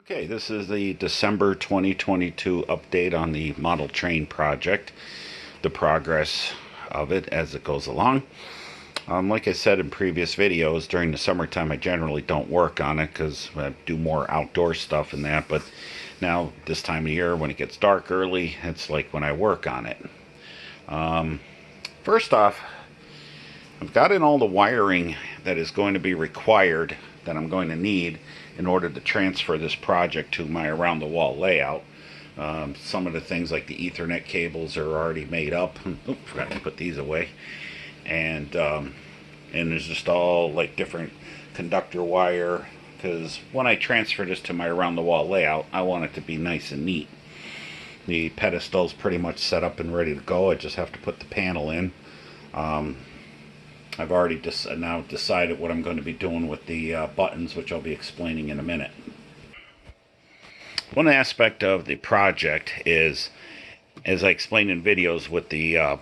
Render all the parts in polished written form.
Okay, this is the December 2022 update on the model train project, the progress of it as it goes along. Like I said in previous videos, during the summertime I generally don't work on it because I do more outdoor stuff and that, but now this time of year when it gets dark early, it's like when I work on it. First off, I've got in all the wiring that is going to be required that I'm going to need in order to transfer this project to my around the wall layout. Some of the things like the Ethernet cables are already made up. Oops, forgot to put these away. And there's just all like different conductor wire, because when I transfer this to my around the wall layout, I want it to be nice and neat. The pedestal's pretty much set up and ready to go. I just have to put the panel in. I've already now decided what I'm going to be doing with the buttons, which I'll be explaining in a minute. One aspect of the project is, as I explained in videos, with the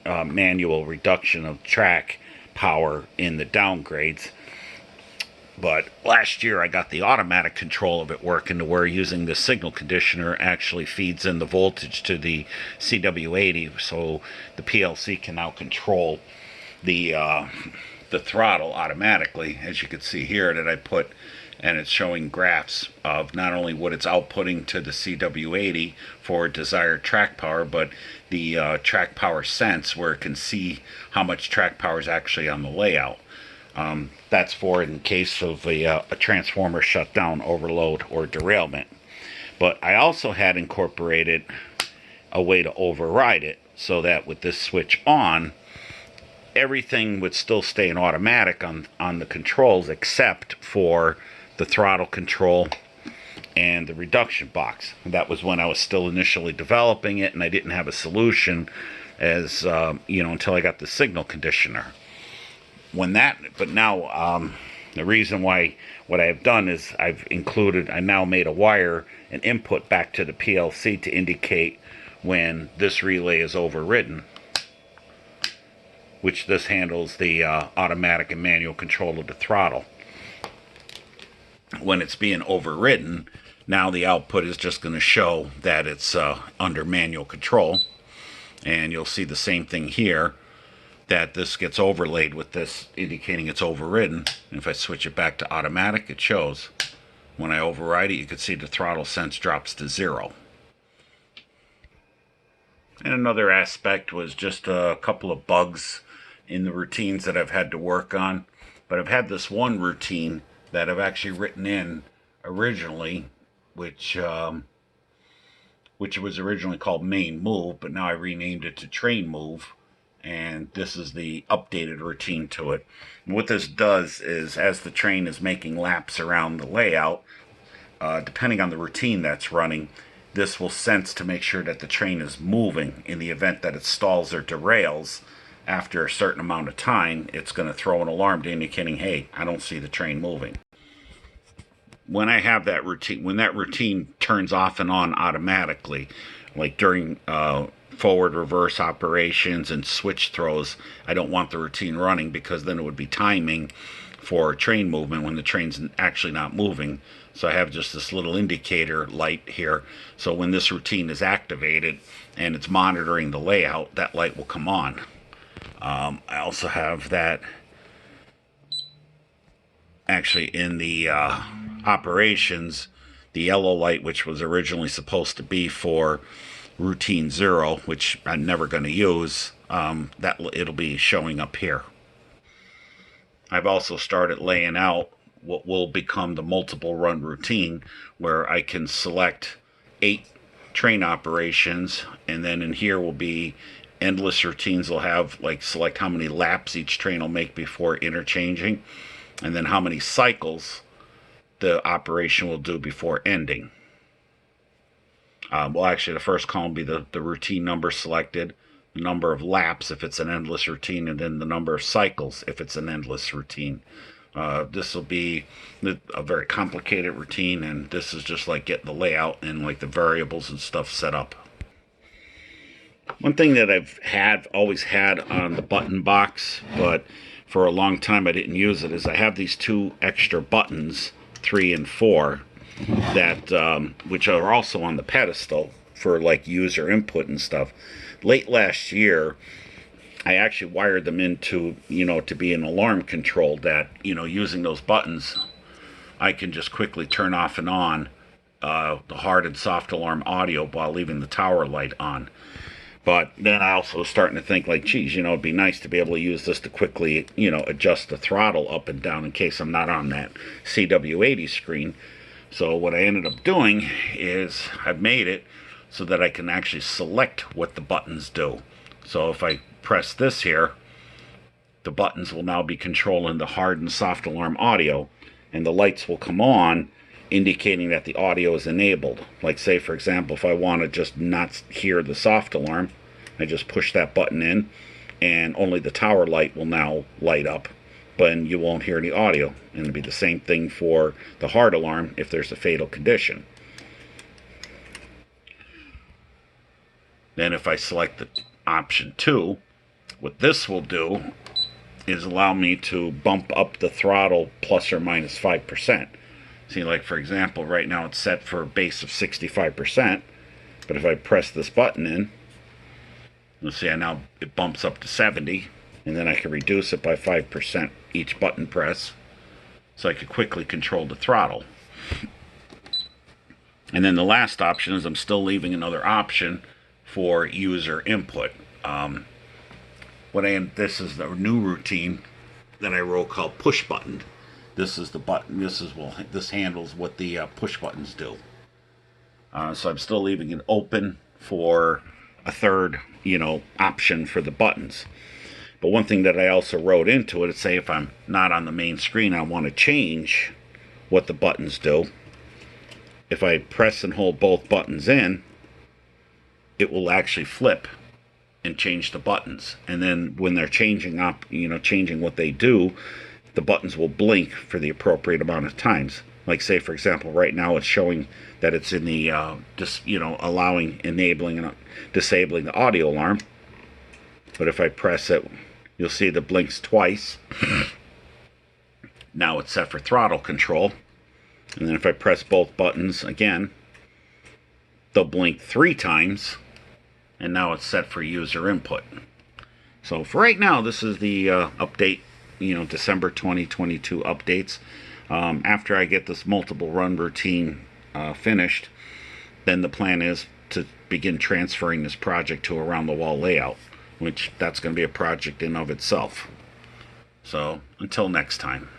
manual reduction of track power in the downgrades. But last year I got the automatic control of it working to where using the signal conditioner actually feeds in the voltage to the CW80, so the PLC can now control the throttle automatically, as you can see here that I put, and it's showing graphs of not only what it's outputting to the CW80 for desired track power, but the track power sense, where it can see how much track power is actually on the layout. That's for in case of a transformer shutdown, overload, or derailment. But I also had incorporated a way to override it so that with this switch on, everything would still stay in automatic on the controls except for the throttle control and the reduction box. And that was when I was still initially developing it, and I didn't have a solution as until I got the signal conditioner. But now the reason why what I have done is I now made a wire, an input back to the PLC to indicate when this relay is overridden, which this handles the automatic and manual control of the throttle. When it's being overridden, now the output is just going to show that it's under manual control. And you'll see the same thing here, that this gets overlaid with this indicating it's overridden. And if I switch it back to automatic, it shows. When I override it, you can see the throttle sense drops to 0. And another aspect was just a couple of bugs in the routines that I've had to work on. But I've had this one routine that I've actually written in originally, which was originally called main move, but now I renamed it to train move. And this is the updated routine to it. And what this does is, as the train is making laps around the layout, depending on the routine that's running, this will sense to make sure that the train is moving. In the event that it stalls or derails, after a certain amount of time, it's going to throw an alarm indicating, hey, I don't see the train moving. When I have that routine, when that routine turns off and on automatically, like during forward reverse operations and switch throws, I don't want the routine running, because then it would be timing for train movement when the train's actually not moving. So I have just this little indicator light here, so when this routine is activated and it's monitoring the layout, that light will come on. I also have that actually in the operations, the yellow light, which was originally supposed to be for routine 0, which I'm never going to use, that it'll be showing up here. I've also started laying out what will become the multiple run routine, where I can select 8 train operations, and then in here will be endless routines. Will have like select how many laps each train will make before interchanging, and then how many cycles the operation will do before ending. Well, actually, the first column will be the routine number selected, the number of laps if it's an endless routine, and then the number of cycles if it's an endless routine. This will be a very complicated routine, and this is just like getting the layout and like the variables and stuff set up. One thing that I've always had on the button box, but for a long time I didn't use it, is I have these 2 extra buttons, 3 and 4, that which are also on the pedestal for like user input and stuff. Late last year, I actually wired them into, to be an alarm control that, using those buttons, I can just quickly turn off and on the hard and soft alarm audio while leaving the tower light on. But then I also was starting to think like, geez, it'd be nice to be able to use this to quickly, adjust the throttle up and down in case I'm not on that CW80 screen. So what I ended up doing is I've made it so that I can actually select what the buttons do. So if I press this here, the buttons will now be controlling the hard and soft alarm audio, and the lights will come on indicating that the audio is enabled. Like say for example, if I want to just not hear the soft alarm, I just push that button in and only the tower light will now light up, but you won't hear any audio. And it'll be the same thing for the hard alarm if there's a fatal condition. Then if I select the option 2, what this will do is allow me to bump up the throttle plus or minus 5%. See, like for example, right now it's set for a base of 65%, but if I press this button in, you'll see now it bumps up to 70, and then I can reduce it by 5% each button press, so I could quickly control the throttle. And then the last option is I'm still leaving another option for user input. This is the new routine that I wrote called push button. This is the button. This handles what the push buttons do. So I'm still leaving it open for a third, option for the buttons. But one thing that I also wrote into it is say if I'm not on the main screen, I want to change what the buttons do. If I press and hold both buttons in, it will actually flip and change the buttons. And then when they're changing what they do, the buttons will blink for the appropriate amount of times. Like say for example, right now it's showing that it's in the enabling and disabling the audio alarm. But if I press it, you'll see the blinks twice. Now it's set for throttle control. And then if I press both buttons again, they'll blink 3 times. And now it's set for user input. So for right now, this is the update, December 2022 updates. After I get this multiple run routine finished, then the plan is to begin transferring this project to around the wall layout, which that's going to be a project in of itself. So until next time.